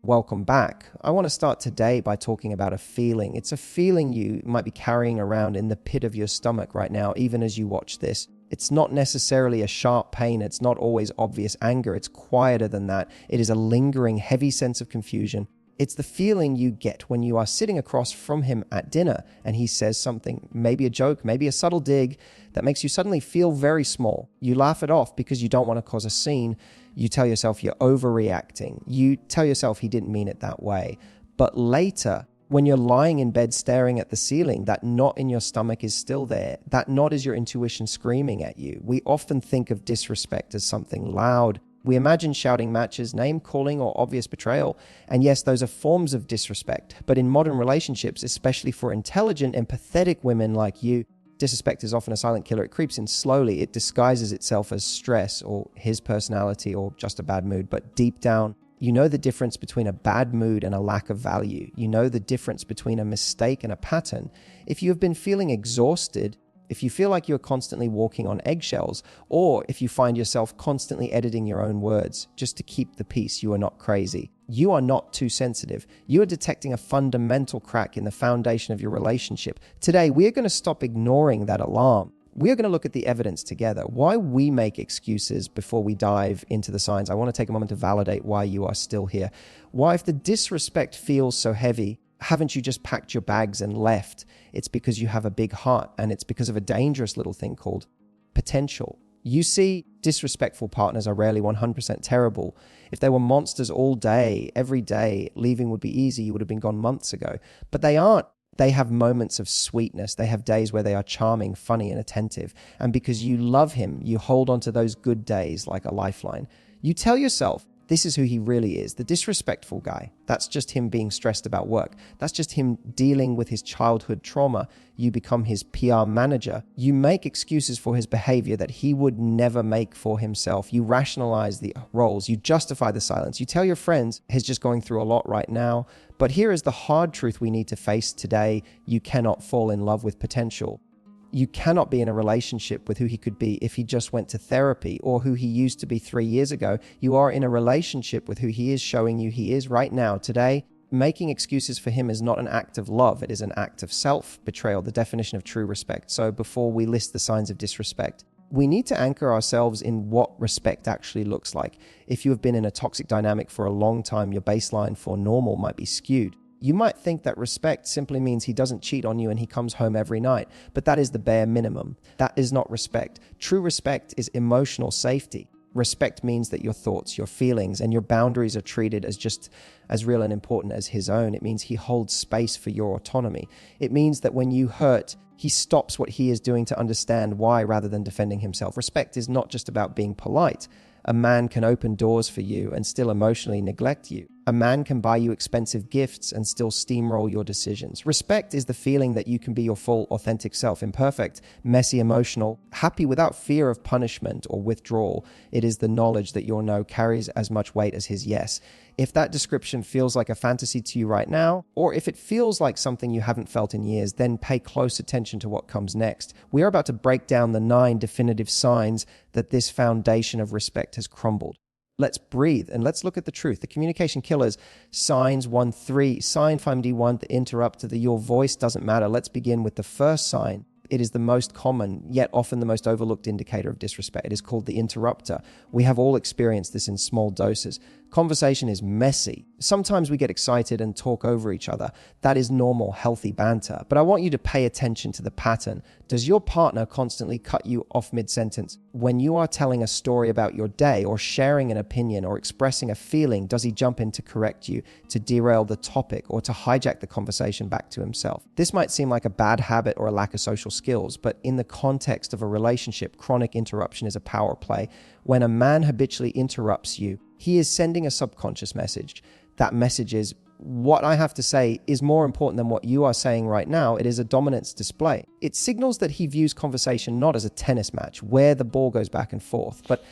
Welcome back. I want to start today by talking about a feeling. It's a feeling you might be carrying around in the pit of your stomach right now, even as you watch this. It's not necessarily a sharp pain. It's not always obvious anger. It's quieter than that. It is a lingering, heavy sense of confusion. It's the feeling you get when you are sitting across from him at dinner and he says something, maybe a joke, maybe a subtle dig, that makes you suddenly feel very small. You laugh it off because you don't want to cause a scene. You tell yourself you're overreacting. You tell yourself he didn't mean it that way. But later, when you're lying in bed staring at the ceiling, that knot in your stomach is still there. That knot is your intuition screaming at you. We often think of disrespect as something loud. We imagine shouting matches, name calling, or obvious betrayal. And yes, those are forms of disrespect. But in modern relationships, especially for intelligent, empathetic women like you, disrespect is often a silent killer. It creeps in slowly. It disguises itself as stress or his personality or just a bad mood. But deep down, you know the difference between a bad mood and a lack of value. You know the difference between a mistake and a pattern. If you have been feeling exhausted, if you feel like you're constantly walking on eggshells, or if you find yourself constantly editing your own words just to keep the peace, you are not crazy. You are not too sensitive. You are detecting a fundamental crack in the foundation of your relationship. Today, we are going to stop ignoring that alarm. We are going to look at the evidence together. Why we make excuses before we dive into the signs. I want to take a moment to validate why you are still here. Why, if the disrespect feels so heavy, haven't you just packed your bags and left? It's because you have a big heart, and it's because of a dangerous little thing called potential. You see, disrespectful partners are rarely 100% terrible. If they were monsters all day, every day, leaving would be easy. You would have been gone months ago. But they aren't. They have moments of sweetness. They have days where they are charming, funny, and attentive. And because you love him, you hold on to those good days like a lifeline. You tell yourself, this is who he really is, the disrespectful guy. That's just him being stressed about work. That's just him dealing with his childhood trauma. You become his PR manager. You make excuses for his behavior that he would never make for himself. You rationalize the roles. You justify the silence. You tell your friends he's just going through a lot right now. But here is the hard truth we need to face today. You cannot fall in love with potential. You cannot be in a relationship with who he could be if he just went to therapy or who he used to be 3 years ago. You are in a relationship with who he is showing you he is right now. Today, making excuses for him is not an act of love. It is an act of self-betrayal, the definition of true respect. So before we list the signs of disrespect, we need to anchor ourselves in what respect actually looks like. If you have been in a toxic dynamic for a long time, your baseline for normal might be skewed. You might think that respect simply means he doesn't cheat on you and he comes home every night, but that is the bare minimum. That is not respect. True respect is emotional safety. Respect means that your thoughts, your feelings, and your boundaries are treated as just as real and important as his own. It means he holds space for your autonomy. It means that when you hurt, he stops what he is doing to understand why rather than defending himself. Respect is not just about being polite. A man can open doors for you and still emotionally neglect you. A man can buy you expensive gifts and still steamroll your decisions. Respect is the feeling that you can be your full, authentic self, imperfect, messy, emotional, happy without fear of punishment or withdrawal. It is the knowledge that your no carries as much weight as his yes. If that description feels like a fantasy to you right now, or if it feels like something you haven't felt in years, then pay close attention to what comes next. We are about to break down the 9 definitive signs that this foundation of respect has crumbled. Let's breathe and let's look at the truth. The communication killers, signs 1-3, sign 5D1, the interrupter, the your voice doesn't matter. Let's begin with the first sign. It is the most common, yet often the most overlooked indicator of disrespect. It is called the interrupter. We have all experienced this in small doses. Conversation is messy. Sometimes we get excited and talk over each other. That is normal, healthy banter. But I want you to pay attention to the pattern. Does your partner constantly cut you off mid-sentence? When you are telling a story about your day or sharing an opinion or expressing a feeling, does he jump in to correct you, to derail the topic, or to hijack the conversation back to himself? This might seem like a bad habit or a lack of social skills, but in the context of a relationship, chronic interruption is a power play. When a man habitually interrupts you, he is sending a subconscious message. That message is, what I have to say is more important than what you are saying right now. It is a dominance display. It signals that he views conversation not as a tennis match where the ball goes back and forth, but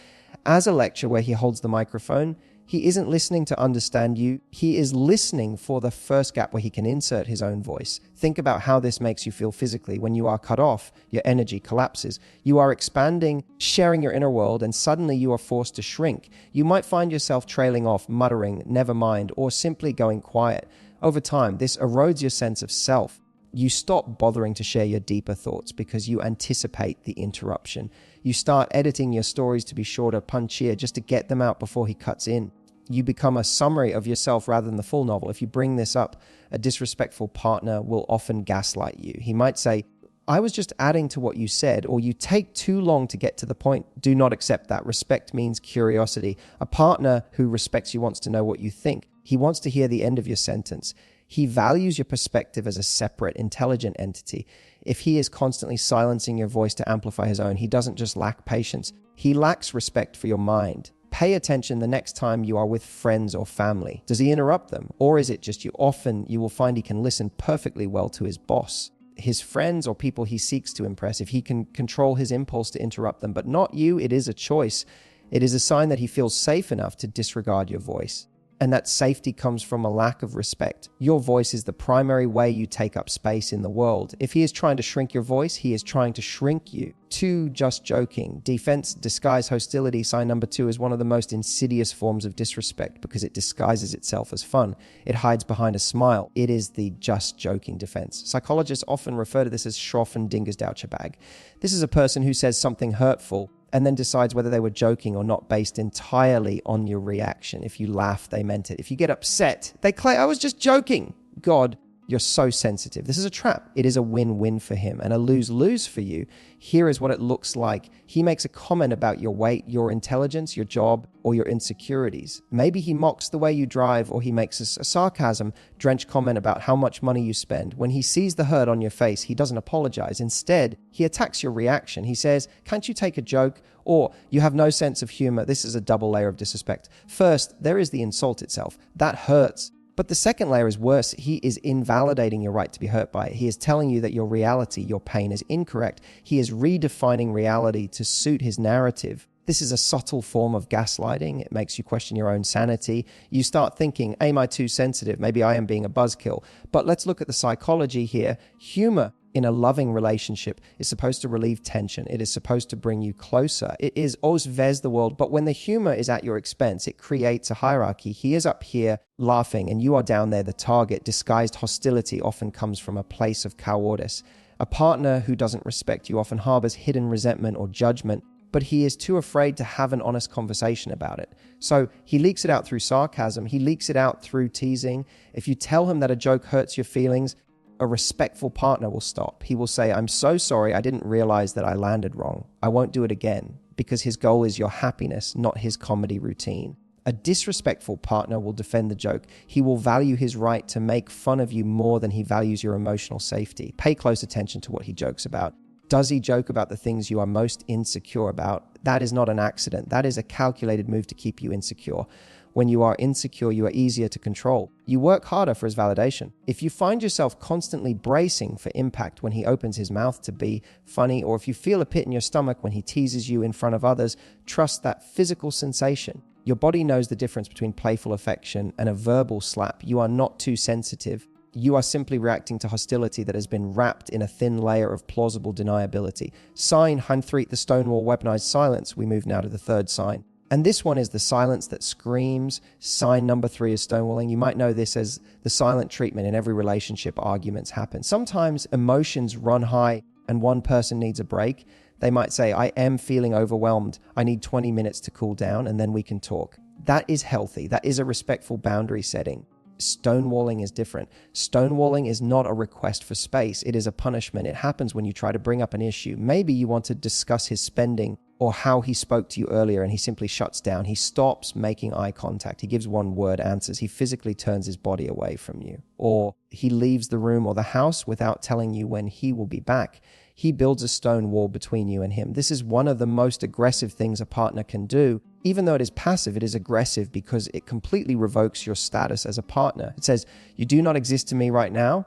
as a lecture where he holds the microphone. He isn't listening to understand you. He is listening for the first gap where he can insert his own voice. Think about how this makes you feel physically. When you are cut off, your energy collapses. You are expanding, sharing your inner world, and suddenly you are forced to shrink. You might find yourself trailing off, muttering, never mind, or simply going quiet. Over time, this erodes your sense of self. You stop bothering to share your deeper thoughts because you anticipate the interruption. You start editing your stories to be shorter, punchier, just to get them out before he cuts in. You become a summary of yourself rather than the full novel. If you bring this up, a disrespectful partner will often gaslight you. He might say, I was just adding to what you said, or you take too long to get to the point. Do not accept that. Respect means curiosity. A partner who respects you wants to know what you think. He wants to hear the end of your sentence. He values your perspective as a separate, intelligent entity. If he is constantly silencing your voice to amplify his own, he doesn't just lack patience. He lacks respect for your mind. Pay attention the next time you are with friends or family. Does he interrupt them? Or is it just you? Often you will find he can listen perfectly well to his boss, his friends, or people he seeks to impress. If he can control his impulse to interrupt them, but not you, it is a choice. It is a sign that he feels safe enough to disregard your voice. And that safety comes from a lack of respect. Your voice is the primary way you take up space in the world. If he is trying to shrink your voice, he is trying to shrink you. 2, just joking. Defense, disguise, hostility. Sign number 2 is one of the most insidious forms of disrespect because it disguises itself as fun. It hides behind a smile. It is the just joking defense. Psychologists often refer to this as schroff and dingersdoucherbag. This is a person who says something hurtful and then decides whether they were joking or not based entirely on your reaction. If you laugh, they meant it. If you get upset, they claim, I was just joking. God, you're so sensitive. This is a trap. It is a win-win for him and a lose-lose for you. Here is what it looks like. He makes a comment about your weight, your intelligence, your job, or your insecurities. Maybe he mocks the way you drive, or he makes a sarcasm-drenched comment about how much money you spend. When he sees the hurt on your face, he doesn't apologize. Instead, he attacks your reaction. He says, can't you take a joke? Or you have no sense of humor. This is a double layer of disrespect. First, there is the insult itself. That hurts. But the second layer is worse. He is invalidating your right to be hurt by it. He is telling you that your reality, your pain is incorrect. He is redefining reality to suit his narrative. This is a subtle form of gaslighting. It makes you question your own sanity. You start thinking, am I too sensitive? Maybe I am being a buzzkill. But let's look at the psychology here. Humor in a loving relationship is supposed to relieve tension. It is supposed to bring you closer. It is osvez the world. But when the humor is at your expense, it creates a hierarchy. He is up here laughing and you are down there, the target. Disguised hostility often comes from a place of cowardice. A partner who doesn't respect you often harbors hidden resentment or judgment, but he is too afraid to have an honest conversation about it. So he leaks it out through sarcasm. He leaks it out through teasing. If you tell him that a joke hurts your feelings, a respectful partner will stop. He will say, I'm so sorry, I didn't realize that I landed wrong. I won't do it again, because his goal is your happiness, not his comedy routine. A disrespectful partner will defend the joke. He will value his right to make fun of you more than he values your emotional safety. Pay close attention to what he jokes about. Does he joke about the things you are most insecure about? That is not an accident. That is a calculated move to keep you insecure. When you are insecure, you are easier to control. You work harder for his validation. If you find yourself constantly bracing for impact when he opens his mouth to be funny, or if you feel a pit in your stomach when he teases you in front of others, trust that physical sensation. Your body knows the difference between playful affection and a verbal slap. You are not too sensitive. You are simply reacting to hostility that has been wrapped in a thin layer of plausible deniability. Sign Hussey, the Stonewall weaponized silence. We move now to the third sign. And this one is the silence that screams. Sign number 3 is stonewalling. You might know this as the silent treatment. In every relationship, arguments happen. Sometimes emotions run high and one person needs a break. They might say, I am feeling overwhelmed. I need 20 minutes to cool down and then we can talk. That is healthy. That is a respectful boundary setting. Stonewalling is different. Stonewalling is not a request for space. It is a punishment. It happens when you try to bring up an issue. Maybe you want to discuss his spending or how he spoke to you earlier and he simply shuts down. He stops making eye contact. He gives one-word answers. He physically turns his body away from you. Or he leaves the room or the house without telling you when he will be back. He builds a stone wall between you and him. This is one of the most aggressive things a partner can do. Even though it is passive, it is aggressive because it completely revokes your status as a partner. It says, you do not exist to me right now.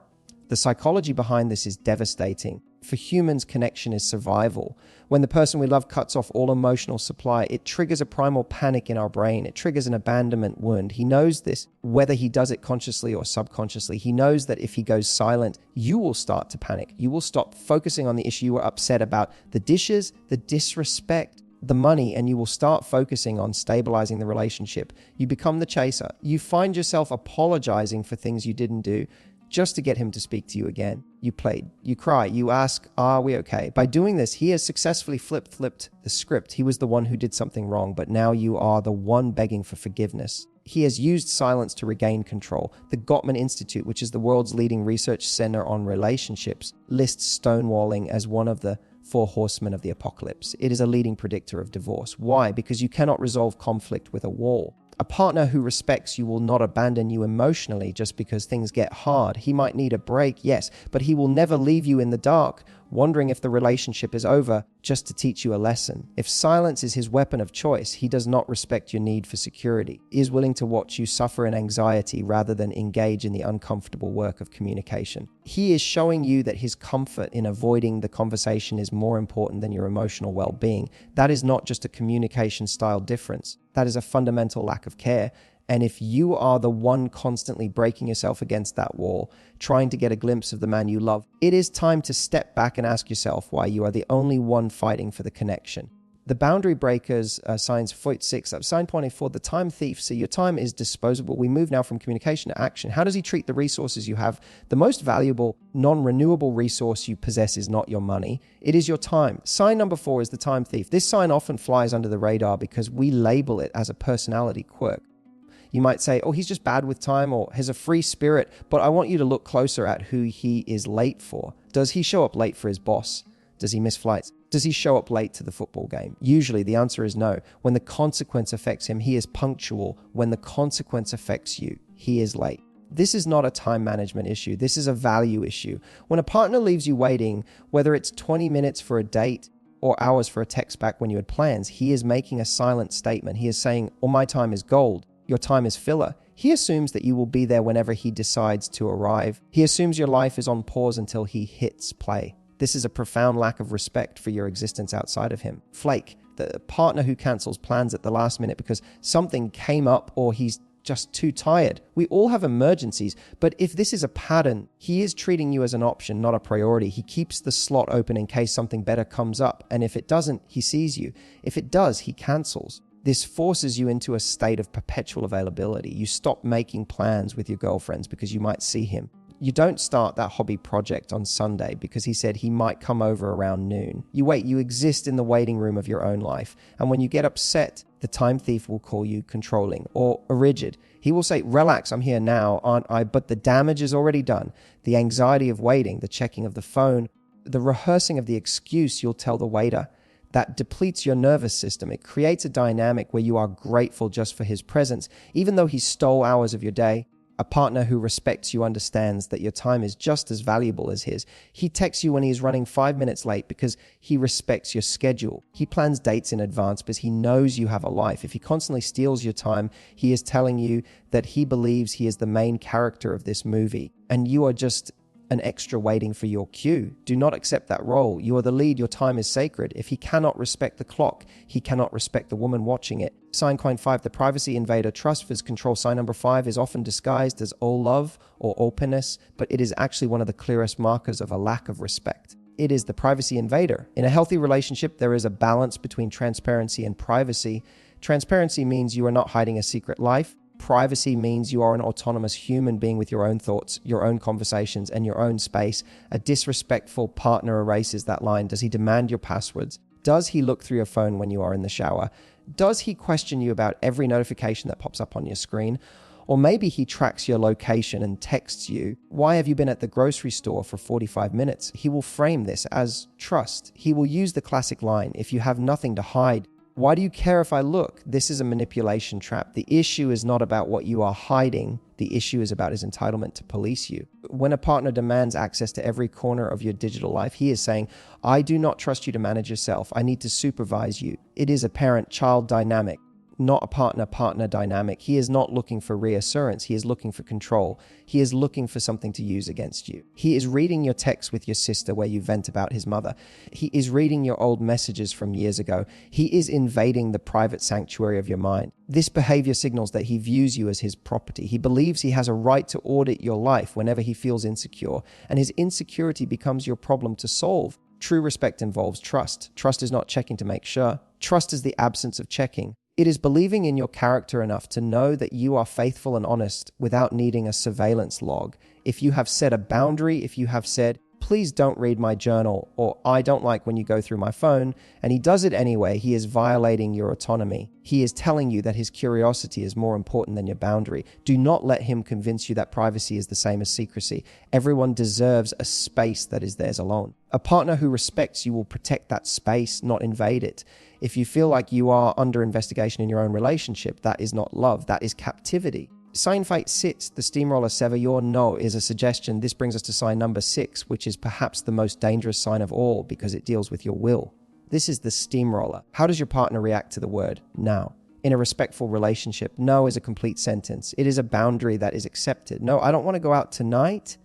The psychology behind this is devastating. For humans, connection is survival. When the person we love cuts off all emotional supply, it triggers a primal panic in our brain. It triggers an abandonment wound. He knows this, whether he does it consciously or subconsciously. He knows that if he goes silent, you will start to panic. You will stop focusing on the issue you were upset about, the dishes, the disrespect, the money, and you will start focusing on stabilizing the relationship. You become the chaser. You find yourself apologizing for things you didn't do just to get him to speak to you again. You played, you cry, you ask, are we okay? By doing this, he has successfully flipped the script. He was the one who did something wrong, but now you are the one begging for forgiveness. He has used silence to regain control. The Gottman Institute, which is the world's leading research center on relationships, lists stonewalling as one of the 4 horsemen of the apocalypse. It is a leading predictor of divorce. Why? Because you cannot resolve conflict with a wall. A partner who respects you will not abandon you emotionally just because things get hard. He might need a break, yes, but he will never leave you in the dark, wondering if the relationship is over just to teach you a lesson. If silence is his weapon of choice, he does not respect your need for security. He is willing to watch you suffer in anxiety rather than engage in the uncomfortable work of communication. He is showing you that his comfort in avoiding the conversation is more important than your emotional well-being. That is not just a communication style difference. That is a fundamental lack of care. And if you are the one constantly breaking yourself against that wall, trying to get a glimpse of the man you love, it is time to step back and ask yourself why you are the only one fighting for the connection. The boundary breakers, signs 46, sign point 4, the time thief. So your time is disposable. We move now from communication to action. How does he treat the resources you have? The most valuable, non-renewable resource you possess is not your money. It is your time. Sign number 4 is the time thief. This sign often flies under the radar because we label it as a personality quirk. You might say, oh, he's just bad with time or has a free spirit, but I want you to look closer at who he is late for. Does he show up late for his boss? Does he miss flights? Does he show up late to the football game? Usually the answer is no. When the consequence affects him, he is punctual. When the consequence affects you, he is late. This is not a time management issue. This is a value issue. When a partner leaves you waiting, whether it's 20 minutes for a date or hours for a text back when you had plans, he is making a silent statement. He is saying, oh, my time is gold. Your time is filler. He assumes that you will be there whenever he decides to arrive. He assumes your life is on pause until he hits play. This is a profound lack of respect for your existence outside of him. Flake, the partner who cancels plans at the last minute because something came up or he's just too tired. We all have emergencies, but if this is a pattern, he is treating you as an option, not a priority. He keeps the slot open in case something better comes up, and if it doesn't, he sees you. If it does, he cancels. This forces you into a state of perpetual availability. You stop making plans with your girlfriends because you might see him. You don't start that hobby project on Sunday because he said he might come over around noon. You wait, you exist in the waiting room of your own life. And when you get upset, the time thief will call you controlling or rigid. He will say, relax, I'm here now, aren't I? But the damage is already done. The anxiety of waiting, the checking of the phone, the rehearsing of the excuse you'll tell the waiter. That depletes your nervous system. It creates a dynamic where you are grateful just for his presence, even though he stole hours of your day. A partner who respects you understands that your time is just as valuable as his. He texts you when he's running 5 minutes late because he respects your schedule. He plans dates in advance because he knows you have a life. If he constantly steals your time, he is telling you that he believes he is the main character of this movie, and you are just an extra waiting for your cue. Do not accept that role. You are the lead. Your time is sacred. If he cannot respect the clock, he cannot respect the woman watching it. Sign coin 5, the privacy invader. Trust versus control. Sign number 5 is often disguised as all love or openness, but it is actually one of the clearest markers of a lack of respect. It is the privacy invader. In a healthy relationship, there is a balance between transparency and privacy. Transparency means you are not hiding a secret life. Privacy means you are an autonomous human being with your own thoughts, your own conversations, and your own space. A disrespectful partner erases that line. Does he demand your passwords? Does he look through your phone when you are in the shower? Does he question you about every notification that pops up on your screen? Or maybe he tracks your location and texts you, why have you been at the grocery store for 45 minutes? He will frame this as trust. He will use the classic line, if you have nothing to hide, why do you care if I look? This is a manipulation trap. The issue is not about what you are hiding. The issue is about his entitlement to police you. When a partner demands access to every corner of your digital life, he is saying, I do not trust you to manage yourself. I need to supervise you. It is a parent-child dynamic. not a partner-partner dynamic. He is not looking for reassurance. He is looking for control. He is looking for something to use against you. He is reading your text with your sister where you vent about his mother. He is reading your old messages from years ago. He is invading the private sanctuary of your mind. This behavior signals that he views you as his property. He believes he has a right to audit your life whenever he feels insecure, and his insecurity becomes your problem to solve. True respect involves trust. Trust is not checking to make sure. Trust is the absence of checking. It is believing in your character enough to know that you are faithful and honest without needing a surveillance log. If you have set a boundary, if you have said, please don't read my journal, or I don't like when you go through my phone, and he does it anyway, he is violating your autonomy. He is telling you that his curiosity is more important than your boundary. Do not let him convince you that privacy is the same as secrecy. Everyone deserves a space that is theirs alone. A partner who respects you will protect that space, not invade it. If you feel like you are under investigation in your own relationship, that is not love, that is captivity. Sign fate sits, the steamroller sever your no is a suggestion. This brings us to sign number 6, which is perhaps the most dangerous sign of all because it deals with your will. This is the steamroller. How does your partner react to the word now? In a respectful relationship, no is a complete sentence. It is a boundary that is accepted. No, I don't want to go out tonight.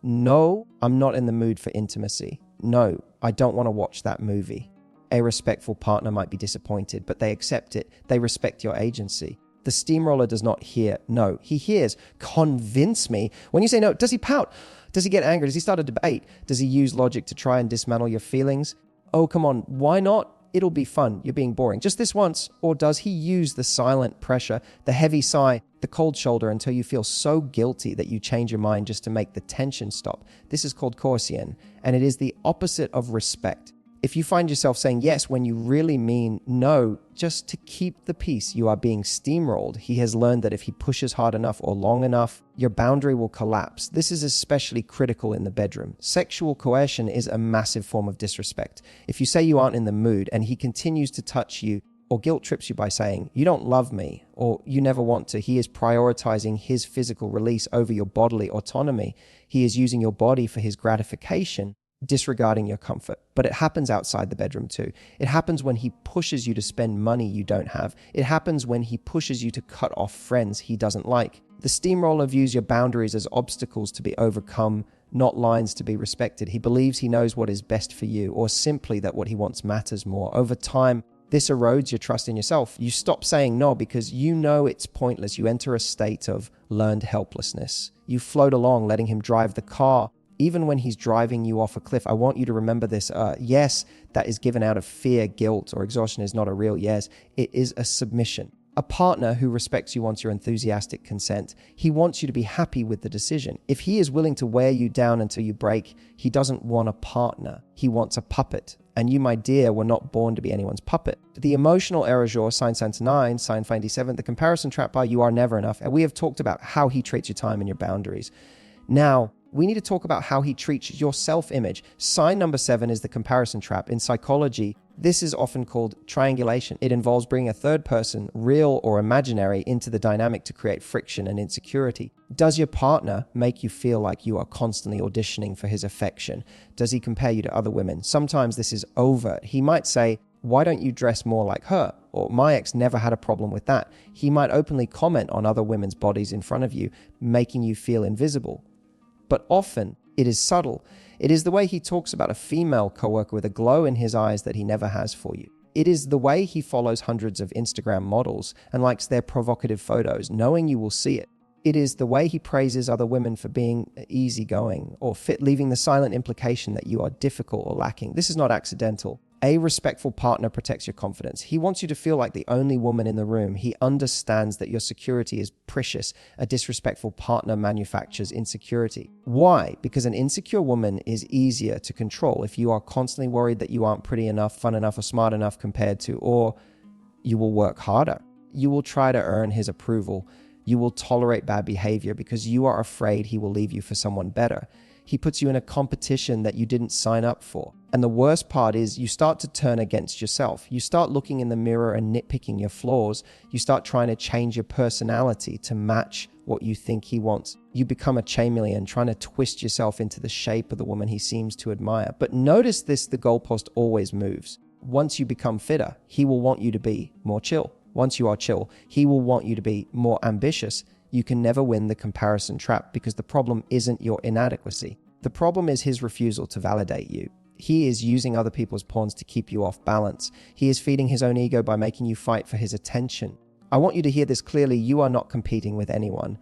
No, I'm not in the mood for intimacy. No, I don't want to watch that movie. A respectful partner might be disappointed, but they accept it. They respect your agency. The steamroller does not hear no. He hears, convince me. When you say no, does he pout? Does he get angry? Does he start a debate? Does he use logic to try and dismantle your feelings? Oh, come on, why not? It'll be fun. You're being boring. Just this once. Or does he use the silent pressure, the heavy sigh, the cold shoulder until you feel so guilty that you change your mind just to make the tension stop? This is called coercion, and it is the opposite of respect. If you find yourself saying yes when you really mean no, just to keep the peace, you are being steamrolled. He has learned that if he pushes hard enough or long enough, your boundary will collapse. This is especially critical in the bedroom. Sexual coercion is a massive form of disrespect. If you say you aren't in the mood and he continues to touch you or guilt trips you by saying, you don't love me, or you never want to, he is prioritizing his physical release over your bodily autonomy. He is using your body for his gratification, disregarding your comfort. But it happens outside the bedroom too. It happens when he pushes you to spend money you don't have. It happens when he pushes you to cut off friends he doesn't like. The steamroller views your boundaries as obstacles to be overcome, not lines to be respected. He believes he knows what is best for you, or simply that what he wants matters more. Over time, this erodes your trust in yourself. You stop saying no because you know it's pointless. You enter a state of learned helplessness. You float along, letting him drive the car. Even when he's driving you off a cliff, I want you to remember this. Yes, that is given out of fear, guilt, or exhaustion is not a real yes. It is a submission. A partner who respects you wants your enthusiastic consent. He wants you to be happy with the decision. If he is willing to wear you down until you break, he doesn't want a partner. He wants a puppet. And you, my dear, were not born to be anyone's puppet. The emotional erasure, sign 9, sign 97, the comparison trap bar, you are never enough. And we have talked about how he treats your time and your boundaries. Now, we need to talk about how he treats your self-image. Sign number 7 is the comparison trap. In psychology, this is often called triangulation. It involves bringing a third person, real or imaginary, into the dynamic to create friction and insecurity. Does your partner make you feel like you are constantly auditioning for his affection? Does he compare you to other women? Sometimes this is overt. He might say, why don't you dress more like her? Or my ex never had a problem with that. He might openly comment on other women's bodies in front of you, making you feel invisible. But often, it is subtle. It is the way he talks about a female coworker with a glow in his eyes that he never has for you. It is the way he follows hundreds of Instagram models and likes their provocative photos, knowing you will see it. It is the way he praises other women for being easygoing or fit, leaving the silent implication that you are difficult or lacking. This is not accidental. A respectful partner protects your confidence. He wants you to feel like the only woman in the room. He understands that your security is precious. A disrespectful partner manufactures insecurity. Why? Because an insecure woman is easier to control if you are constantly worried that you aren't pretty enough, fun enough, or smart enough compared to, or you will work harder. You will try to earn his approval. You will tolerate bad behavior because you are afraid he will leave you for someone better. He puts you in a competition that you didn't sign up for. And the worst part is you start to turn against yourself. You start looking in the mirror and nitpicking your flaws. You start trying to change your personality to match what you think he wants. You become a chameleon, trying to twist yourself into the shape of the woman he seems to admire. But notice this, the goalpost always moves. Once you become fitter, he will want you to be more chill. Once you are chill, he will want you to be more ambitious. You can never win the comparison trap because the problem isn't your inadequacy. The problem is his refusal to validate you. He is using other people's pawns to keep you off balance. He is feeding his own ego by making you fight for his attention. I want you to hear this clearly. You are not competing with anyone.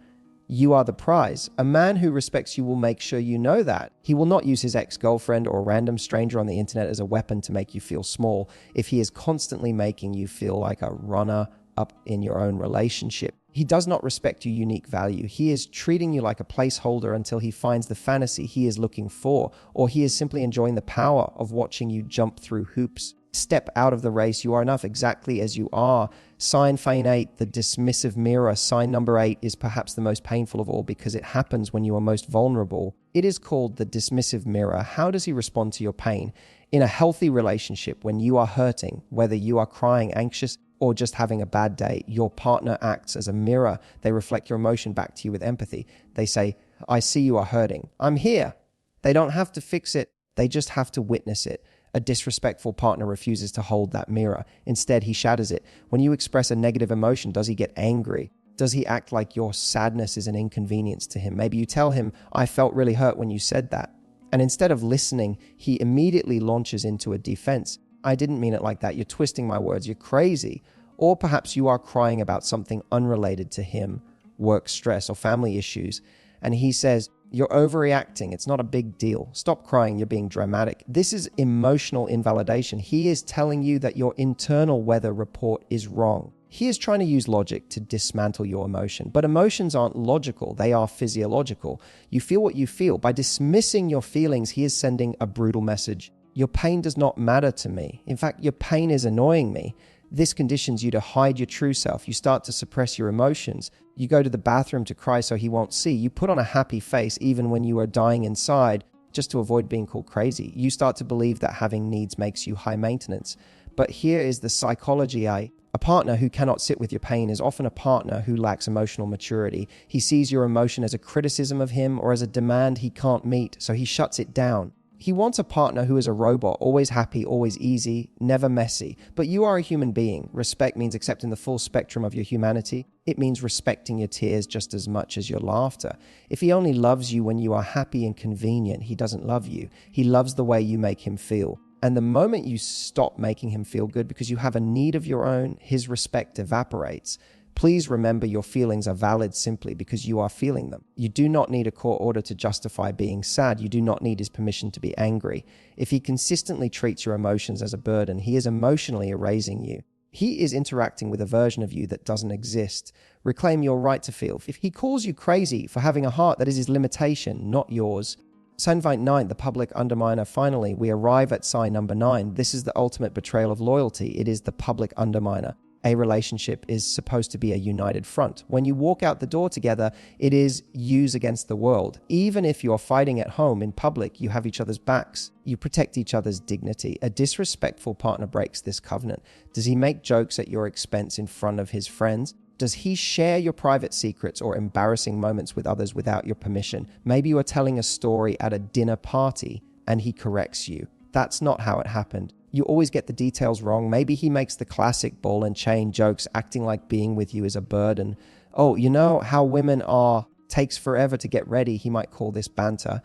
You are the prize. A man who respects you will make sure you know that. He will not use his ex-girlfriend or a random stranger on the internet as a weapon to make you feel small if he is constantly making you feel like a runner up in your own relationship. He does not respect your unique value. He is treating you like a placeholder until he finds the fantasy he is looking for, or he is simply enjoying the power of watching you jump through hoops. Step out of the race. You are enough exactly as you are. Sign Fane 8, the dismissive mirror. Sign number 8 is perhaps the most painful of all because it happens when you are most vulnerable. It is called the dismissive mirror. How does he respond to your pain? In a healthy relationship, when you are hurting, whether you are crying, anxious, or just having a bad day, your partner acts as a mirror. They reflect your emotion back to you with empathy. They say, I see you are hurting. I'm here. They don't have to fix it. They just have to witness it. A disrespectful partner refuses to hold that mirror. Instead, he shatters it. When you express a negative emotion, does he get angry? Does he act like your sadness is an inconvenience to him? Maybe you tell him, I felt really hurt when you said that. And instead of listening, he immediately launches into a defense. I didn't mean it like that. You're twisting my words. You're crazy. Or perhaps you are crying about something unrelated to him, work stress or family issues. And he says, you're overreacting. It's not a big deal. Stop crying. You're being dramatic. This is emotional invalidation. He is telling you that your internal weather report is wrong. He is trying to use logic to dismantle your emotion. But emotions aren't logical. They are physiological. You feel what you feel. By dismissing your feelings, he is sending a brutal message. Your pain does not matter to me. In fact, your pain is annoying me. This conditions you to hide your true self. You start to suppress your emotions. You go to the bathroom to cry so he won't see. You put on a happy face even when you are dying inside just to avoid being called crazy. You start to believe that having needs makes you high maintenance. But here is the psychology. A partner who cannot sit with your pain is often a partner who lacks emotional maturity. He sees your emotion as a criticism of him or as a demand he can't meet, so he shuts it down. He wants a partner who is a robot, always happy, always easy, never messy. But you are a human being. Respect means accepting the full spectrum of your humanity. It means respecting your tears just as much as your laughter. If he only loves you when you are happy and convenient, he doesn't love you. He loves the way you make him feel. And the moment you stop making him feel good because you have a need of your own, his respect evaporates. Please remember your feelings are valid simply because you are feeling them. You do not need a court order to justify being sad. You do not need his permission to be angry. If he consistently treats your emotions as a burden, he is emotionally erasing you. He is interacting with a version of you that doesn't exist. Reclaim your right to feel. If he calls you crazy for having a heart, that is his limitation, not yours. Sign 9, the public underminer. Finally, we arrive at sign number 9. This is the ultimate betrayal of loyalty. It is the public underminer. A relationship is supposed to be a united front. When you walk out the door together, it is yous against the world. Even if you're fighting at home, in public, you have each other's backs. You protect each other's dignity. A disrespectful partner breaks this covenant. Does he make jokes at your expense in front of his friends? Does he share your private secrets or embarrassing moments with others without your permission? Maybe you are telling a story at a dinner party and he corrects you. That's not how it happened. You always get the details wrong. Maybe he makes the classic ball and chain jokes, acting like being with you is a burden. Oh, you know how women are, takes forever to get ready. He might call this banter.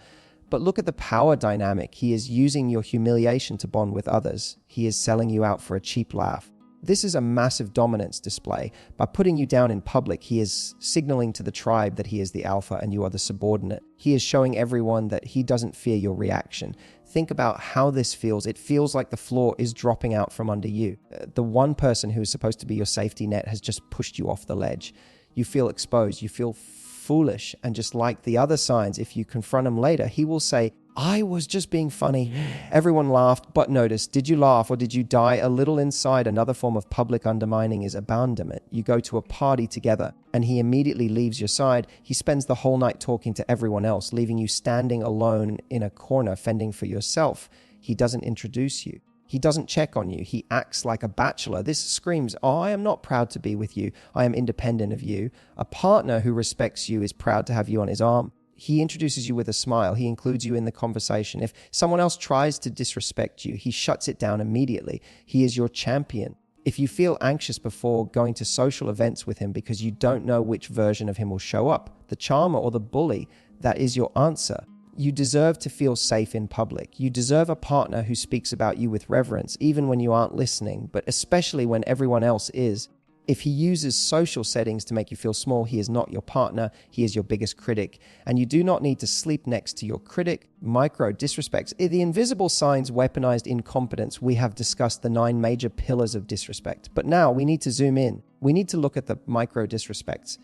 But look at the power dynamic. He is using your humiliation to bond with others. He is selling you out for a cheap laugh. This is a massive dominance display. By putting you down in public, he is signaling to the tribe that he is the alpha and you are the subordinate. He is showing everyone that he doesn't fear your reaction. Think about how this feels. It feels like the floor is dropping out from under you. The one person who is supposed to be your safety net has just pushed you off the ledge. You feel exposed. You feel foolish. And just like the other signs, if you confront him later, he will say, I was just being funny. Everyone laughed, but notice, did you laugh or did you die a little inside? Another form of public undermining is abandonment. You go to a party together and he immediately leaves your side. He spends the whole night talking to everyone else, leaving you standing alone in a corner, fending for yourself. He doesn't introduce you. He doesn't check on you. He acts like a bachelor. This screams, oh, I am not proud to be with you. I am independent of you. A partner who respects you is proud to have you on his arm. He introduces you with a smile. He includes you in the conversation. If someone else tries to disrespect you, he shuts it down immediately. He is your champion. If you feel anxious before going to social events with him because you don't know which version of him will show up, the charmer or the bully, that is your answer. You deserve to feel safe in public. You deserve a partner who speaks about you with reverence, even when you aren't listening, but especially when everyone else is. If he uses social settings to make you feel small, he is not your partner. He is your biggest critic. And you do not need to sleep next to your critic. Micro disrespects. The invisible signs weaponized incompetence. We have discussed the 9 major pillars of disrespect. But now we need to zoom in. We need to look at the micro disrespects.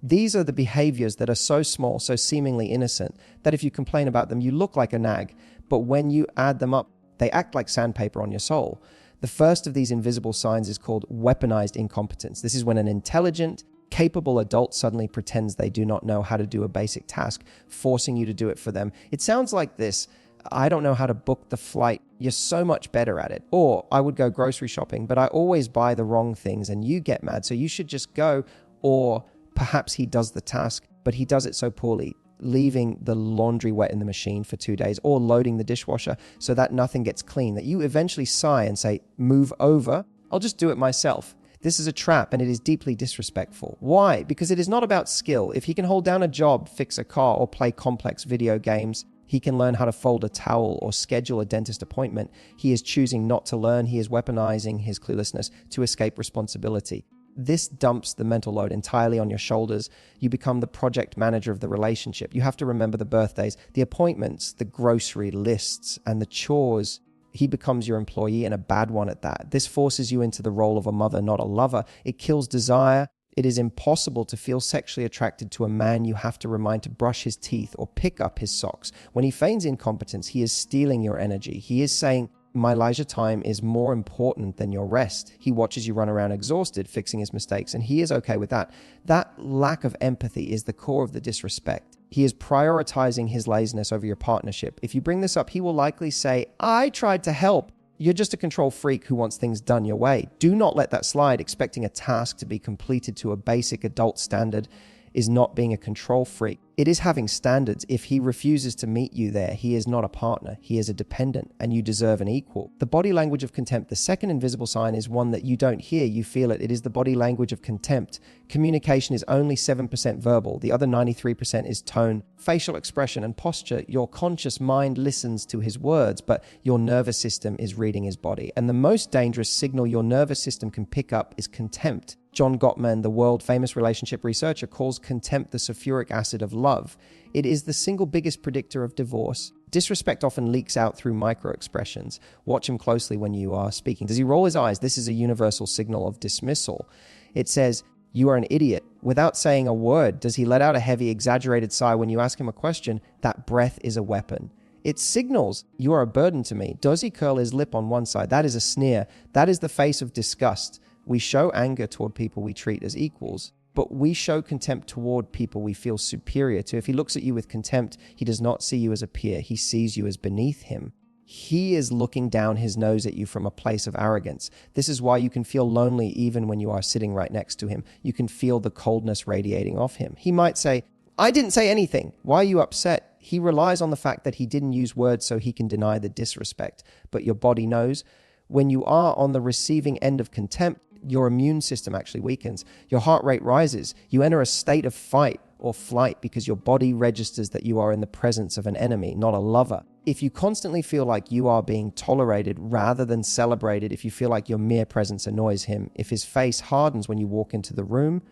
These are the behaviors that are so small, so seemingly innocent, that if you complain about them, you look like a nag. But when you add them up, they act like sandpaper on your soul. The first of these invisible signs is called weaponized incompetence. This is when an intelligent, capable adult suddenly pretends they do not know how to do a basic task, forcing you to do it for them. It sounds like this: I don't know how to book the flight. You're so much better at it. Or I would go grocery shopping, but I always buy the wrong things and you get mad, so you should just go. Or perhaps he does the task, but he does it so poorly, leaving the laundry wet in the machine for 2 days, or loading the dishwasher so that nothing gets clean, that you eventually sigh and say, move over, I'll just do it myself. This is a trap, and it is deeply disrespectful. Why? Because it is not about skill. If he can hold down a job, fix a car, or play complex video games, he can learn how to fold a towel or schedule a dentist appointment. He is choosing not to learn. He is weaponizing his cluelessness to escape responsibility. This dumps the mental load entirely on your shoulders. You become the project manager of the relationship. You have to remember the birthdays, the appointments, the grocery lists, and the chores. He becomes your employee, and a bad one at that. This forces you into the role of a mother, not a lover. It kills desire. It is impossible to feel sexually attracted to a man you have to remind to brush his teeth or pick up his socks. When he feigns incompetence, he is stealing your energy. He is saying, my leisure time is more important than your rest. He watches you run around exhausted, fixing his mistakes, and he is okay with that. That lack of empathy is the core of the disrespect. He is prioritizing his laziness over your partnership. If you bring this up, he will likely say, I tried to help. You're just a control freak who wants things done your way. Do not let that slide. Expecting a task to be completed to a basic adult standard is not being a control freak. It is having standards. If he refuses to meet you there, he is not a partner. He is a dependent, and you deserve an equal. The body language of contempt, the second invisible sign, is one that you don't hear, you feel it. It is the body language of contempt. Communication is only 7% verbal. The other 93% is tone, facial expression, and posture. Your conscious mind listens to his words, but your nervous system is reading his body. And the most dangerous signal your nervous system can pick up is contempt. John Gottman, the world-famous relationship researcher, calls contempt the sulfuric acid of love. It is the single biggest predictor of divorce. Disrespect often leaks out through micro-expressions. Watch him closely when you are speaking. Does he roll his eyes? This is a universal signal of dismissal. It says, you are an idiot. Without saying a word, does he let out a heavy, exaggerated sigh when you ask him a question? That breath is a weapon. It signals, you are a burden to me. Does he curl his lip on one side? That is a sneer. That is the face of disgust. We show anger toward people we treat as equals, but we show contempt toward people we feel superior to. If he looks at you with contempt, he does not see you as a peer. He sees you as beneath him. He is looking down his nose at you from a place of arrogance. This is why you can feel lonely even when you are sitting right next to him. You can feel the coldness radiating off him. He might say, I didn't say anything. Why are you upset? He relies on the fact that he didn't use words so he can deny the disrespect. But your body knows. When you are on the receiving end of contempt, your immune system actually weakens. Your heart rate rises. You enter a state of fight or flight because your body registers that you are in the presence of an enemy, not a lover. If you constantly feel like you are being tolerated rather than celebrated, if you feel like your mere presence annoys him, if his face hardens when you walk into the room,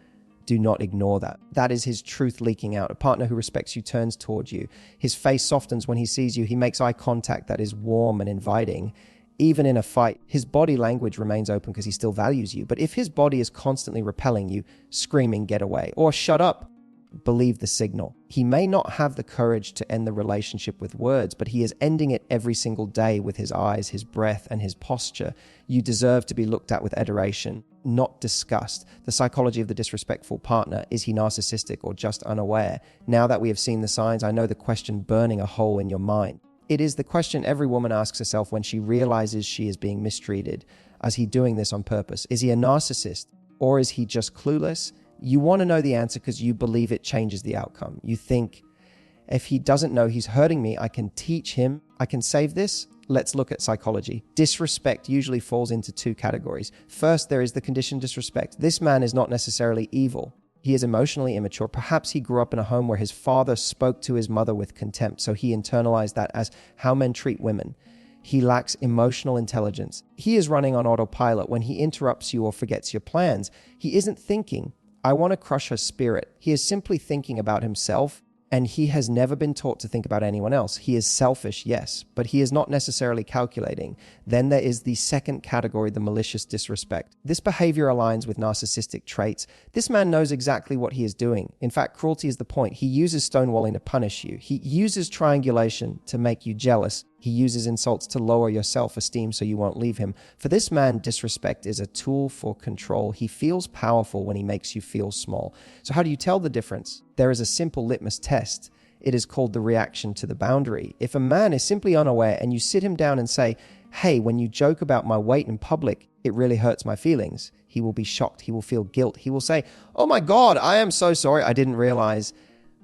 do not ignore that. That is his truth leaking out. A partner who respects you turns towards you. His face softens when he sees you. He makes eye contact that is warm and inviting. Even in a fight, his body language remains open because he still values you. But if his body is constantly repelling you, screaming, get away, or shut up, believe the signal. He may not have the courage to end the relationship with words, but he is ending it every single day with his eyes, his breath, and his posture. You deserve to be looked at with adoration, not disgust. The psychology of the disrespectful partner. Is he narcissistic or just unaware? Now that we have seen the signs, I know the question burning a hole in your mind. It is the question every woman asks herself when she realizes she is being mistreated. Is he doing this on purpose? Is he a narcissist? Or is he just clueless? You want to know the answer because you believe it changes the outcome. You think, If he doesn't know he's hurting me, I can teach him. I can save this. Let's look at psychology. Disrespect usually falls into two categories. First, there is the conditioned disrespect. This man is not necessarily evil. He is emotionally immature. Perhaps he grew up in a home where his father spoke to his mother with contempt, so he internalized that as how men treat women. He lacks emotional intelligence. He is running on autopilot. When he interrupts you or forgets your plans, he isn't thinking, I want to crush her spirit. He is simply thinking about himself, and he has never been taught to think about anyone else. He is selfish, yes, but he is not necessarily calculating. Then there is the second category, the malicious disrespect. This behavior aligns with narcissistic traits. This man knows exactly what he is doing. In fact, cruelty is the point. He uses stonewalling to punish you. He uses triangulation to make you jealous. He uses insults to lower your self-esteem so you won't leave him. For this man, disrespect is a tool for control. He feels powerful when he makes you feel small. So how do you tell the difference? There is a simple litmus test. It is called the reaction to the boundary. If a man is simply unaware and you sit him down and say, hey, when you joke about my weight in public, it really hurts my feelings, he will be shocked. He will feel guilt. He will say, oh my God, I am so sorry. I didn't realize.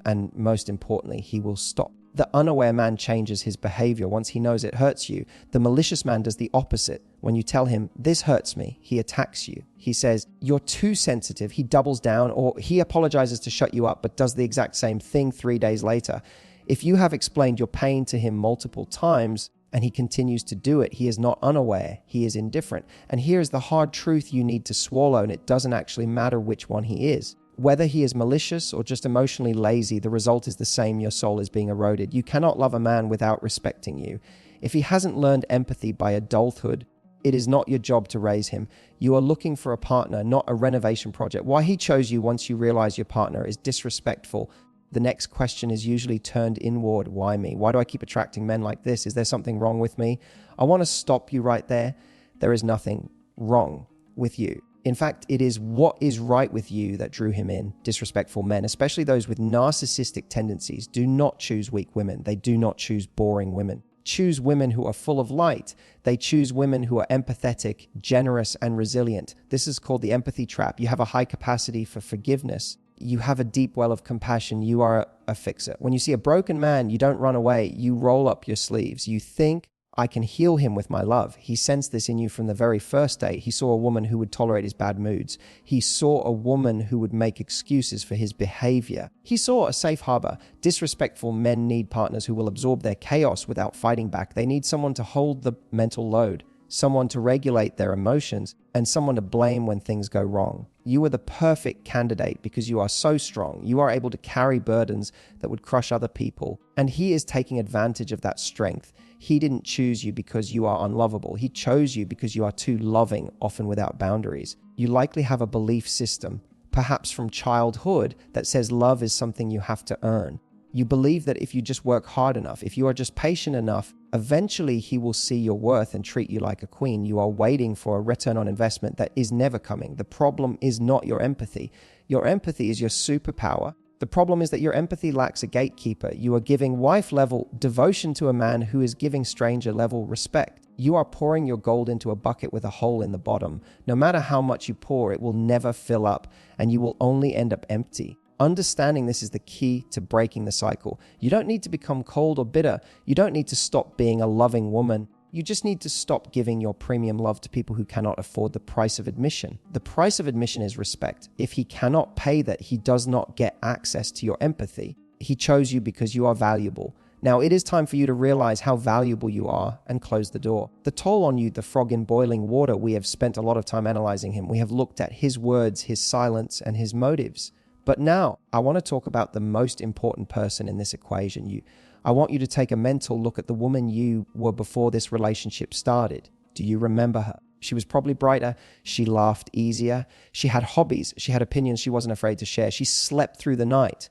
And most importantly, he will stop. The unaware man changes his behavior once he knows it hurts you. The malicious man does the opposite. When you tell him, this hurts me, he attacks you. He says, you're too sensitive. He doubles down, or he apologizes to shut you up, but does the exact same thing 3 days later. If you have explained your pain to him multiple times and he continues to do it, he is not unaware, he is indifferent. And here is the hard truth you need to swallow, and it doesn't actually matter which one he is. Whether he is malicious or just emotionally lazy, the result is the same. Your soul is being eroded. You cannot love a man without respecting you. If he hasn't learned empathy by adulthood, it is not your job to raise him. You are looking for a partner, not a renovation project. Why he chose you once you realize your partner is disrespectful. The next question is usually turned inward. Why me? Why do I keep attracting men like this? Is there something wrong with me? I want to stop you right there. There is nothing wrong with you. In fact, it is what is right with you that drew him in. Disrespectful men, especially those with narcissistic tendencies, do not choose weak women. They do not choose boring women. Choose women who are full of light. They choose women who are empathetic, generous, and resilient. This is called the empathy trap. You have a high capacity for forgiveness. You have a deep well of compassion. You are a fixer. When you see a broken man, you don't run away. You roll up your sleeves. You think, I can heal him with my love. He sensed this in you from the very first day. He saw a woman who would tolerate his bad moods. He saw a woman who would make excuses for his behavior. He saw a safe harbor. Disrespectful men need partners who will absorb their chaos without fighting back. They need someone to hold the mental load, someone to regulate their emotions, and someone to blame when things go wrong. You are the perfect candidate because you are so strong. You are able to carry burdens that would crush other people, and he is taking advantage of that strength. He didn't choose you because you are unlovable. He chose you because you are too loving, often without boundaries. You likely have a belief system, perhaps from childhood, that says love is something you have to earn. You believe that if you just work hard enough, if you are just patient enough, eventually he will see your worth and treat you like a queen. You are waiting for a return on investment that is never coming. The problem is not your empathy. Your empathy is your superpower. The problem is that your empathy lacks a gatekeeper. You are giving wife-level devotion to a man who is giving stranger-level respect. You are pouring your gold into a bucket with a hole in the bottom. No matter how much you pour, it will never fill up, and you will only end up empty. Understanding this is the key to breaking the cycle. You don't need to become cold or bitter. You don't need to stop being a loving woman. You just need to stop giving your premium love to people who cannot afford the price of admission. The price of admission is respect. If he cannot pay that, he does not get access to your empathy. He chose you because you are valuable. Now, it is time for you to realize how valuable you are and close the door. The toll on you, the frog in boiling water, we have spent a lot of time analyzing him. We have looked at his words, his silence, and his motives. But now, I want to talk about the most important person in this equation. I want you to take a mental look at the woman you were before this relationship started. Do you remember her? She was probably brighter. She laughed easier. She had hobbies. She had opinions she wasn't afraid to share. She slept through the night.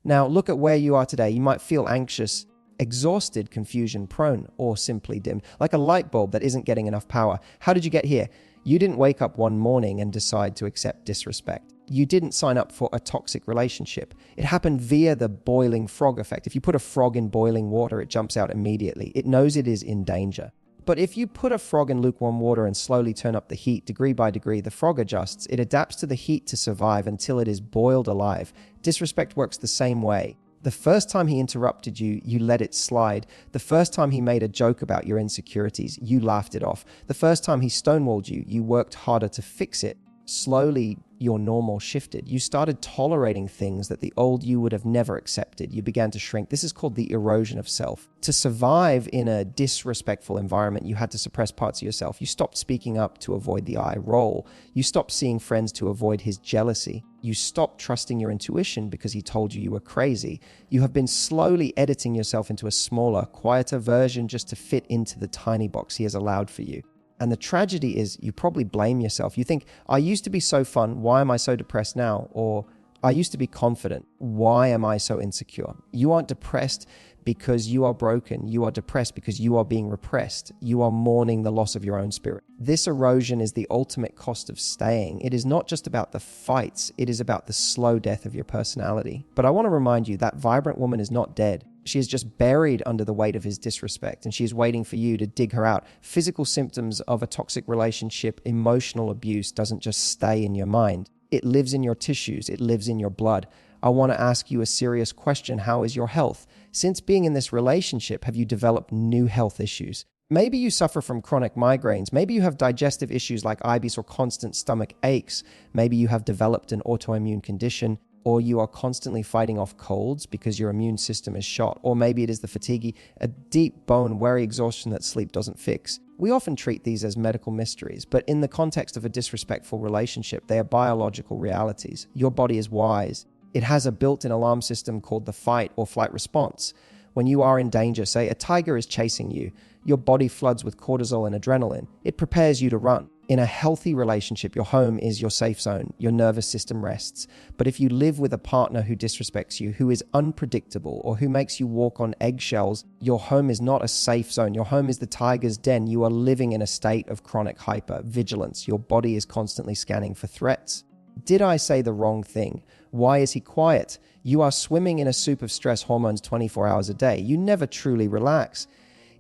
Now, look at where you are today. You might feel anxious, exhausted, confusion prone, or simply dim, like a light bulb that isn't getting enough power. How did you get here? You didn't wake up one morning and decide to accept disrespect. You didn't sign up for a toxic relationship. It happened via the boiling frog effect. If you put a frog in boiling water, it jumps out immediately. It knows it is in danger. But if you put a frog in lukewarm water and slowly turn up the heat degree by degree, the frog adjusts. It adapts to the heat to survive until it is boiled alive. Disrespect works the same way. The first time he interrupted you, you let it slide. The first time he made a joke about your insecurities, you laughed it off. The first time he stonewalled you, you worked harder to fix it. Slowly, your normal shifted. You started tolerating things that the old you would have never accepted. You began to shrink. This is called the erosion of self. To survive in a disrespectful environment, you had to suppress parts of yourself. You stopped speaking up to avoid the eye roll. You stopped seeing friends to avoid his jealousy. You stopped trusting your intuition because he told you were crazy. You have been slowly editing yourself into a smaller, quieter version just to fit into the tiny box he has allowed for you. And the tragedy is you probably blame yourself. You think, I used to be so fun. Why am I so depressed now? Or I used to be confident. Why am I so insecure? You aren't depressed because you are broken. You are depressed because you are being repressed. You are mourning the loss of your own spirit. This erosion is the ultimate cost of staying. It is not just about the fights. It is about the slow death of your personality. But I want to remind you that vibrant woman is not dead. She is just buried under the weight of his disrespect, and she is waiting for you to dig her out. Physical symptoms of a toxic relationship, emotional abuse doesn't just stay in your mind. It lives in your tissues. It lives in your blood. I want to ask you a serious question. How is your health? Since being in this relationship, have you developed new health issues? Maybe you suffer from chronic migraines. Maybe you have digestive issues like IBS or constant stomach aches. Maybe you have developed an autoimmune condition, or you are constantly fighting off colds because your immune system is shot. Or maybe it is the fatigue, a deep bone, weary exhaustion that sleep doesn't fix. We often treat these as medical mysteries, but in the context of a disrespectful relationship, they are biological realities. Your body is wise. It has a built-in alarm system called the fight or flight response. When you are in danger, say a tiger is chasing you, your body floods with cortisol and adrenaline. It prepares you to run. In a healthy relationship, your home is your safe zone. Your nervous system rests. But if you live with a partner who disrespects you, who is unpredictable, or who makes you walk on eggshells, your home is not a safe zone. Your home is the tiger's den. You are living in a state of chronic hypervigilance. Your body is constantly scanning for threats. Did I say the wrong thing? Why is he quiet? You are swimming in a soup of stress hormones 24 hours a day. You never truly relax.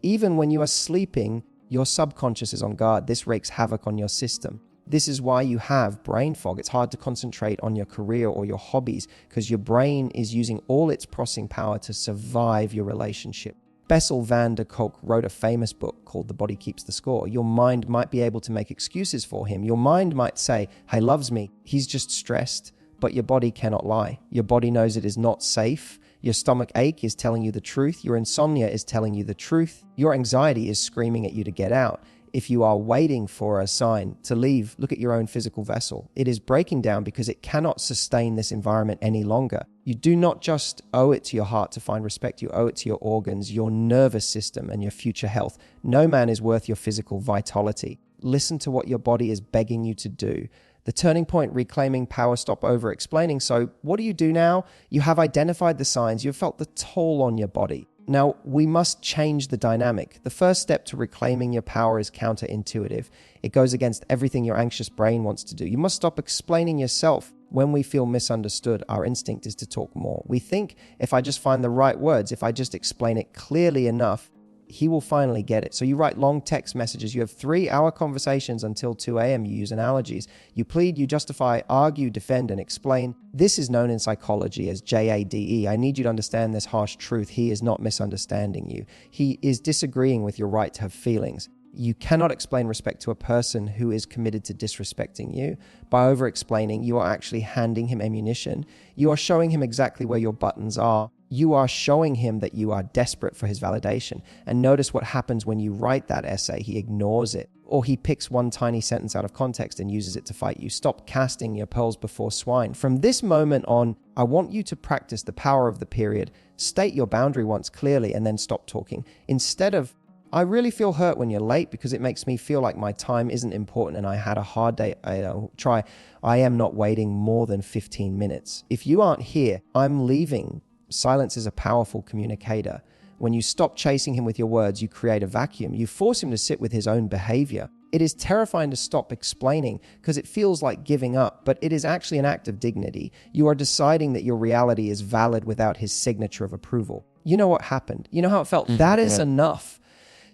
Even when you are sleeping, your subconscious is on guard. This wreaks havoc on your system. This is why you have brain fog. It's hard to concentrate on your career or your hobbies because your brain is using all its processing power to survive your relationship. Bessel van der Kolk wrote a famous book called The Body Keeps the Score. Your mind might be able to make excuses for him. Your mind might say, he loves me. He's just stressed. But your body cannot lie. Your body knows it is not safe. Your stomach ache is telling you the truth. Your insomnia is telling you the truth. Your anxiety is screaming at you to get out. If you are waiting for a sign to leave, look at your own physical vessel. It is breaking down because it cannot sustain this environment any longer. You do not just owe it to your heart to find respect. You owe it to your organs, your nervous system, and your future health. No man is worth your physical vitality. Listen to what your body is begging you to do. The turning point, reclaiming power, stop over-explaining. So what do you do now? You have identified the signs. You've felt the toll on your body. Now, we must change the dynamic. The first step to reclaiming your power is counterintuitive. It goes against everything your anxious brain wants to do. You must stop explaining yourself. When we feel misunderstood, our instinct is to talk more. We think if I just find the right words, if I just explain it clearly enough, he will finally get it. So you write long text messages. You have 3-hour conversations until 2 a.m. You use analogies. You plead, you justify, argue, defend, and explain. This is known in psychology as JADE. I need you to understand this harsh truth. He is not misunderstanding you. He is disagreeing with your right to have feelings. You cannot explain respect to a person who is committed to disrespecting you. By over-explaining, you are actually handing him ammunition. You are showing him exactly where your buttons are. You are showing him that you are desperate for his validation. And notice what happens when you write that essay. He ignores it, or he picks one tiny sentence out of context and uses it to fight you. Stop casting your pearls before swine. From this moment on, I want you to practice the power of the period. State your boundary once clearly and then stop talking. Instead of, I really feel hurt when you're late because it makes me feel like my time isn't important and I had a hard day. I am not waiting more than 15 minutes. If you aren't here, I'm leaving. Silence is a powerful communicator. When you stop chasing him with your words, you create a vacuum. You force him to sit with his own behavior. It is terrifying to stop explaining because it feels like giving up, but it is actually an act of dignity. You are deciding that your reality is valid without his signature of approval. You know what happened? You know how it felt? That is enough.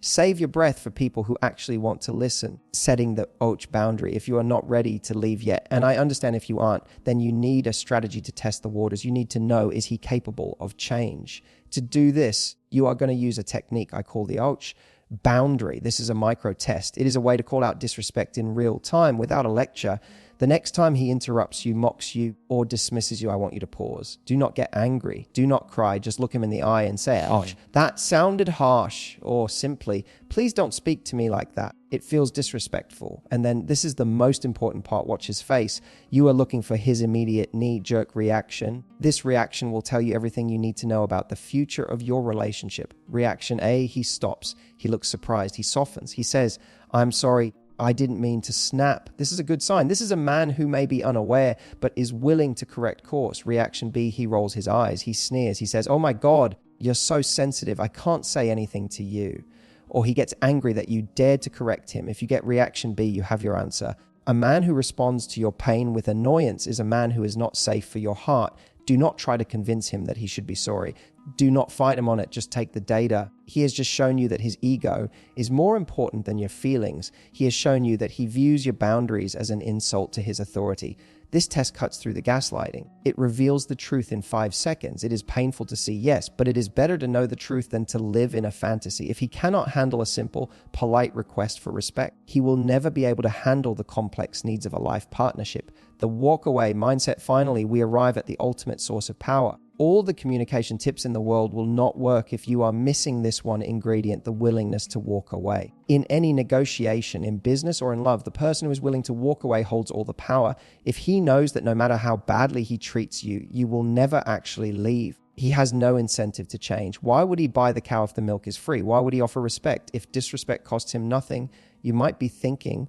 Save your breath for people who actually want to listen. Setting the ouch boundary if you are not ready to leave yet. And I understand if you aren't, then you need a strategy to test the waters. You need to know, is he capable of change? To do this, you are going to use a technique I call the ouch boundary. This is a micro test. It is a way to call out disrespect in real time without a lecture. The next time he interrupts you, mocks you, or dismisses you, I want you to pause. Do not get angry. Do not cry. Just look him in the eye and say, ouch, that sounded harsh. Or simply, please don't speak to me like that. It feels disrespectful. And then this is the most important part. Watch his face. You are looking for his immediate knee-jerk reaction. This reaction will tell you everything you need to know about the future of your relationship. Reaction A, he stops. He looks surprised. He softens. He says, I'm sorry. I didn't mean to snap. This is a good sign. This is a man who may be unaware, but is willing to correct course. Reaction B, he rolls his eyes. He sneers. He says, oh my God, you're so sensitive. I can't say anything to you. Or he gets angry that you dared to correct him. If you get reaction B, you have your answer. A man who responds to your pain with annoyance is a man who is not safe for your heart. Do not try to convince him that he should be sorry. Do not fight him on it. Just take the data. He has just shown you that his ego is more important than your feelings. He has shown you that he views your boundaries as an insult to his authority. This test cuts through the gaslighting. It reveals the truth in 5 seconds. It is painful to see, yes, but it is better to know the truth than to live in a fantasy. If he cannot handle a simple, polite request for respect, he will never be able to handle the complex needs of a life partnership. The walk away mindset, finally, we arrive at the ultimate source of power. All the communication tips in the world will not work if you are missing this one ingredient, the willingness to walk away. In any negotiation, in business or in love, the person who is willing to walk away holds all the power. If he knows that no matter how badly he treats you, you will never actually leave, he has no incentive to change. Why would he buy the cow if the milk is free? Why would he offer respect? If disrespect costs him nothing, you might be thinking,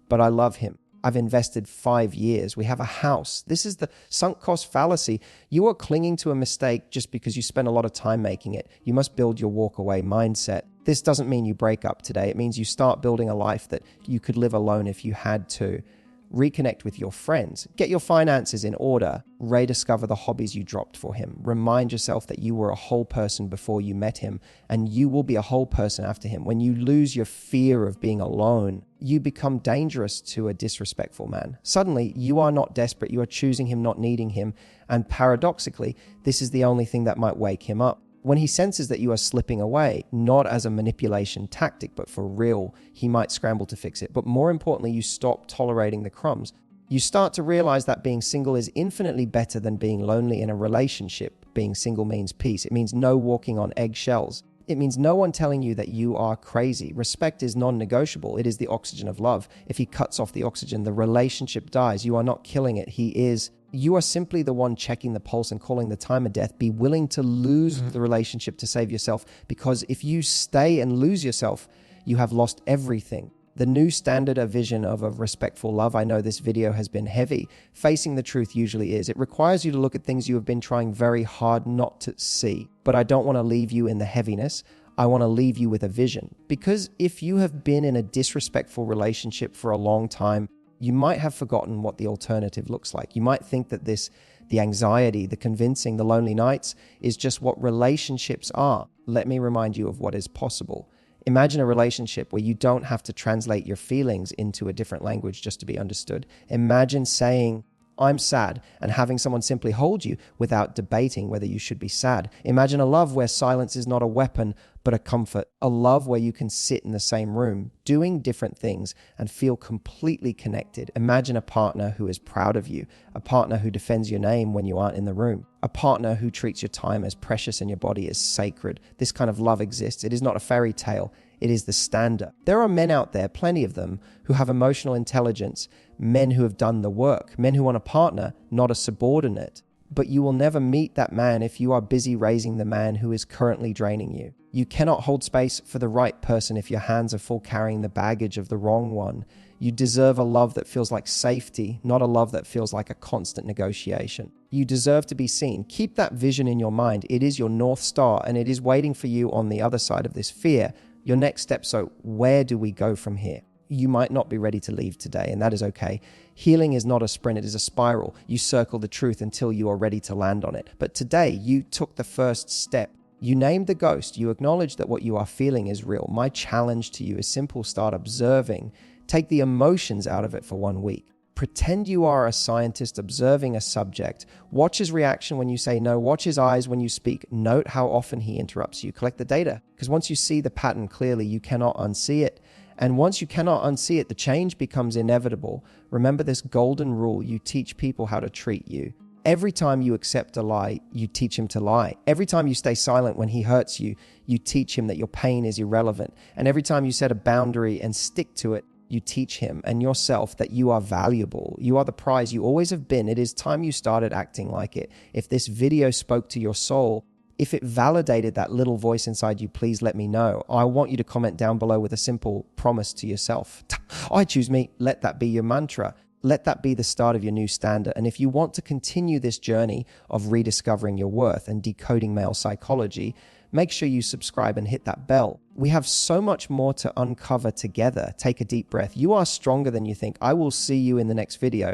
but I love him. I've invested 5 years. We have a house. This is the sunk cost fallacy. You are clinging to a mistake just because you spent a lot of time making it. You must build your walk away mindset. This doesn't mean you break up today. It means you start building a life that you could live alone if you had to. Reconnect with your friends. Get your finances in order. Rediscover the hobbies you dropped for him. Remind yourself that you were a whole person before you met him, and you will be a whole person after him. When you lose your fear of being alone, you become dangerous to a disrespectful man. Suddenly, you are not desperate. You are choosing him, not needing him. And paradoxically, this is the only thing that might wake him up. When he senses that you are slipping away, not as a manipulation tactic, but for real, he might scramble to fix it. But more importantly, you stop tolerating the crumbs. You start to realize that being single is infinitely better than being lonely in a relationship. Being single means peace. It means no walking on eggshells. It means no one telling you that you are crazy. Respect is non-negotiable. It is the oxygen of love. If he cuts off the oxygen, the relationship dies. You are not killing it. He is. You are simply the one checking the pulse and calling the time of death. Be willing to lose the relationship to save yourself, because if you stay and lose yourself, you have lost everything. The new standard, a vision of a respectful love. I know this video has been heavy. Facing the truth usually is. It requires you to look at things you have been trying very hard not to see. But I don't want to leave you in the heaviness. I want to leave you with a vision. Because if you have been in a disrespectful relationship for a long time, you might have forgotten what the alternative looks like. You might think that the anxiety, the convincing, the lonely nights is just what relationships are. Let me remind you of what is possible. Imagine a relationship where you don't have to translate your feelings into a different language just to be understood. Imagine saying, I'm sad, and having someone simply hold you without debating whether you should be sad. Imagine a love where silence is not a weapon, but a comfort. A love where you can sit in the same room, doing different things, and feel completely connected. Imagine a partner who is proud of you, a partner who defends your name when you aren't in the room, a partner who treats your time as precious and your body as sacred. This kind of love exists. It is not a fairy tale. It is the standard. There are men out there, plenty of them, who have emotional intelligence, men who have done the work, men who want a partner, not a subordinate. But you will never meet that man if you are busy raising the man who is currently draining you. You cannot hold space for the right person if your hands are full carrying the baggage of the wrong one. You deserve a love that feels like safety, not a love that feels like a constant negotiation. You deserve to be seen. Keep that vision in your mind. It is your North Star, and it is waiting for you on the other side of this fear. Your next step. So where do we go from here? You might not be ready to leave today, and that is okay. Healing is not a sprint, it is a spiral. You circle the truth until you are ready to land on it. But today, you took the first step. You name the ghost. You acknowledge that what you are feeling is real. My challenge to you is simple. Start observing. Take the emotions out of it for 1 week. Pretend you are a scientist observing a subject. Watch his reaction when you say no. Watch his eyes when you speak. Note how often he interrupts you. Collect the data. Because once you see the pattern clearly, you cannot unsee it. And once you cannot unsee it, the change becomes inevitable. Remember this golden rule. You teach people how to treat you. Every time you accept a lie, you teach him to lie. Every time you stay silent when he hurts you, you teach him that your pain is irrelevant. And every time you set a boundary and stick to it, you teach him and yourself that you are valuable. You are the prize you always have been. It is time you started acting like it. If this video spoke to your soul, if it validated that little voice inside you, please let me know. I want you to comment down below with a simple promise to yourself. I choose me. Let that be your mantra. Let that be the start of your new standard. And if you want to continue this journey of rediscovering your worth and decoding male psychology, make sure you subscribe and hit that bell. We have so much more to uncover together. Take a deep breath. You are stronger than you think. I will see you in the next video.